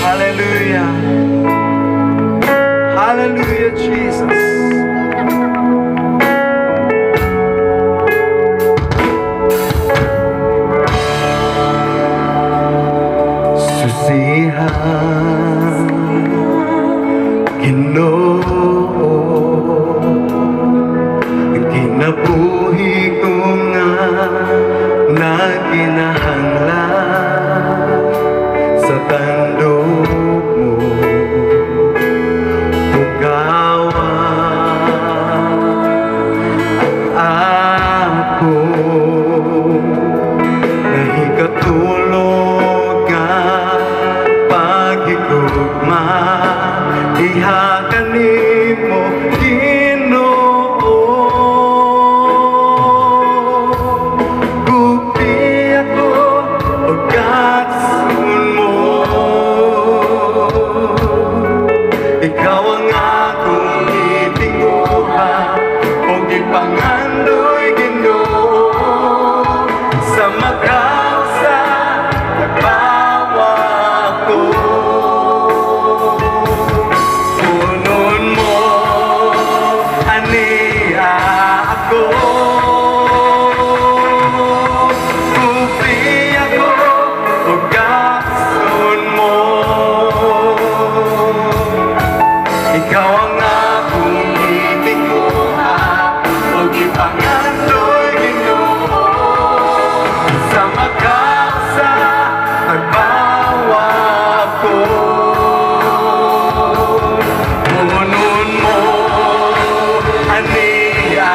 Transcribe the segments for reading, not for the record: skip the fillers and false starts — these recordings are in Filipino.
Hallelujah. Hallelujah, Jesus. Susihan, Ginoo, kinabuhi ko nga na kinahanglan sa tandog mo, pugawan ako nahikatulog ka paghigugma diha kanimo Ginoo. Gupi ako o katsun mo, ikaw ang akong itinguha o ipangandoy Ginoo. Sa makausa nagbawa ko, punon mo aniya ako. Gupi ako o katsun mo, ikaw ang akong itinguha o ipangandoy Ginoo. Sa makausa nagbawa ko, punon mo aniya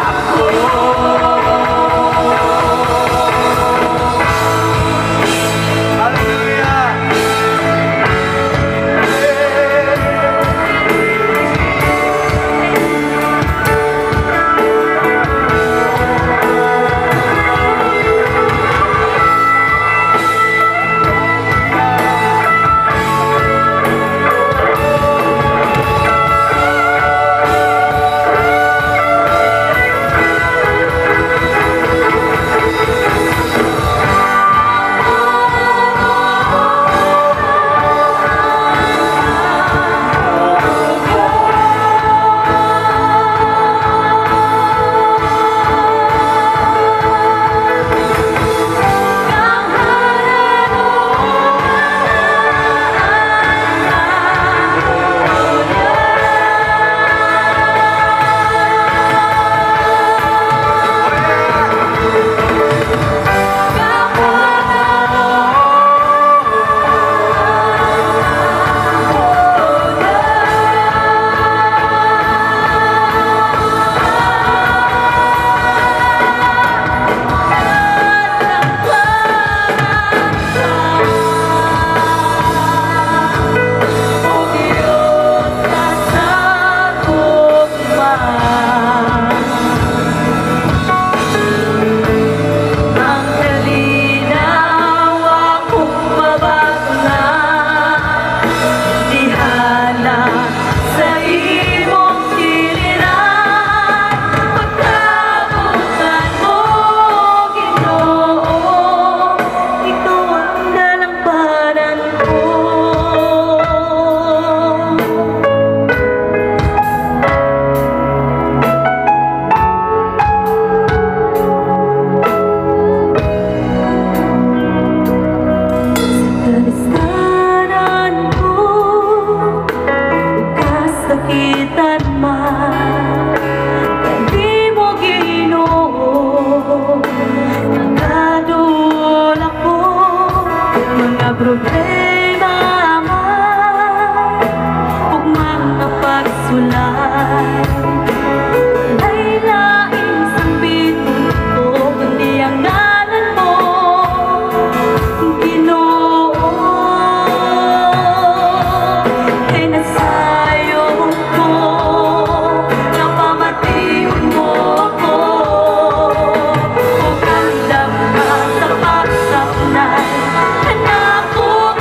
ako. Hallelujah. Problema man ug mga pagsulay, ay lain sang biton ko kundi ang ngalan mo Ginoo. Kay nasayo ko napamatiyon mo ako ug andam ka sa pagsapnay. Anak ko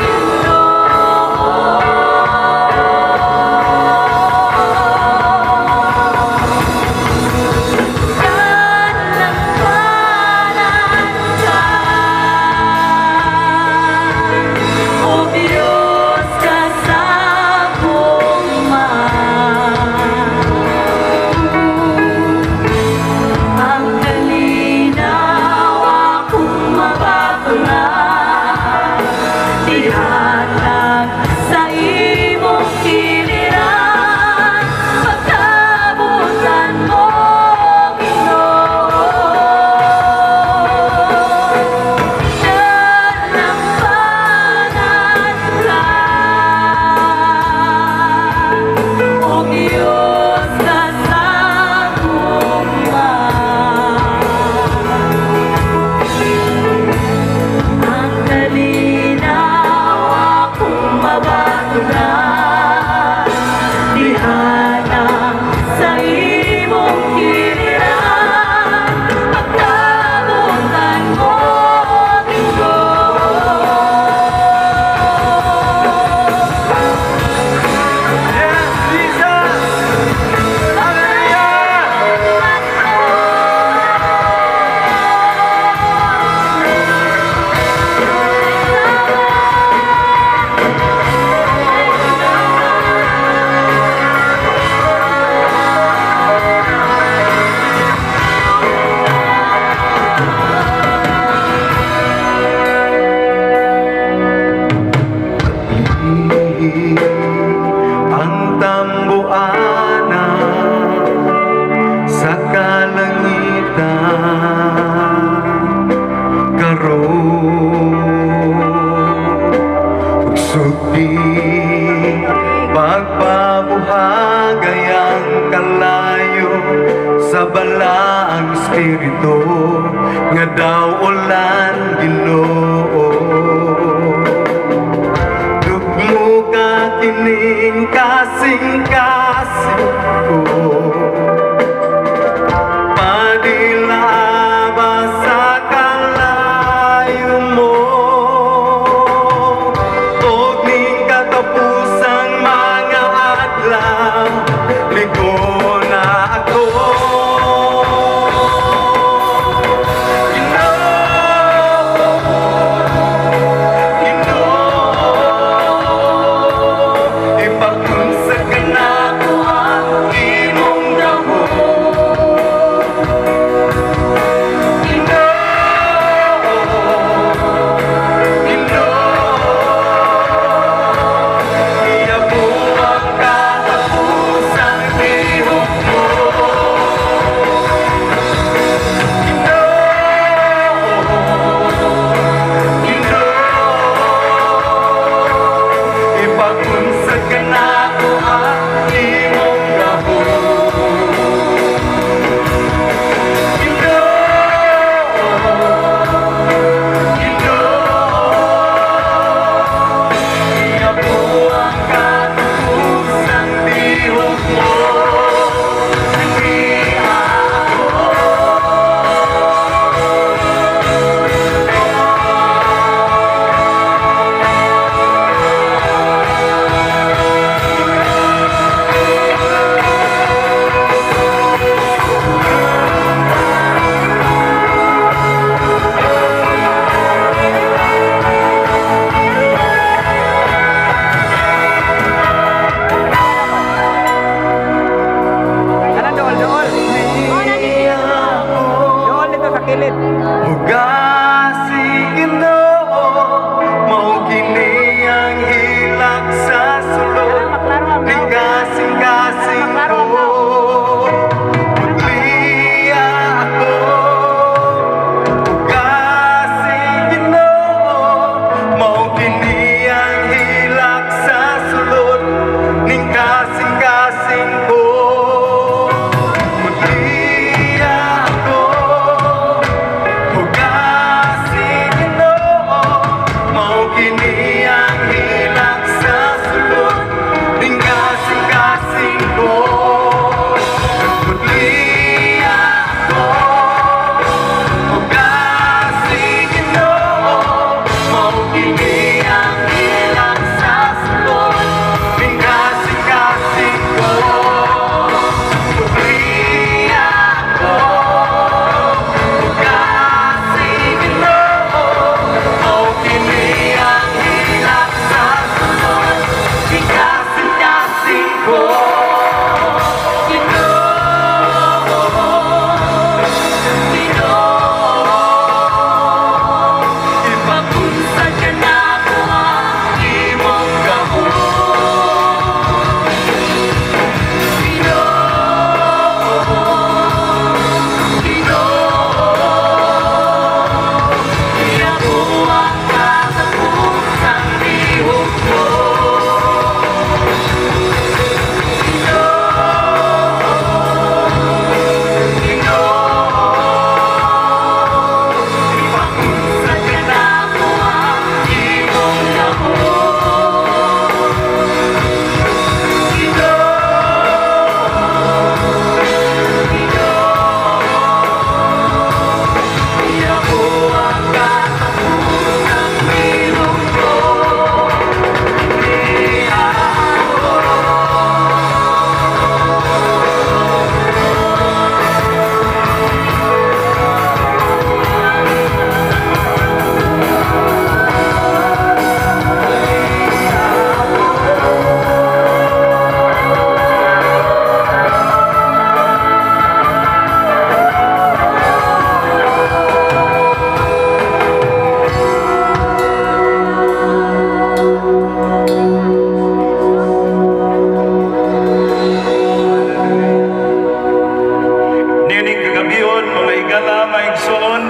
di pagpabuhagay ang kalayo sa balaang espiritu nga daw ulan Ginoo. Tugmo ka kining kasing-kasing ko, padilaba sa kalayo mo, og ning katapusang mga adlaw ligo na ako. Ugasi Ginoo, mao kini ang hilak sa sulod ning kasing-kasing ko. Paglia ako, ugasi Ginoo, mao kini ang hilak sa sulod ning kasing-kasing ko.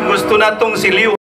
Gusto natong siliw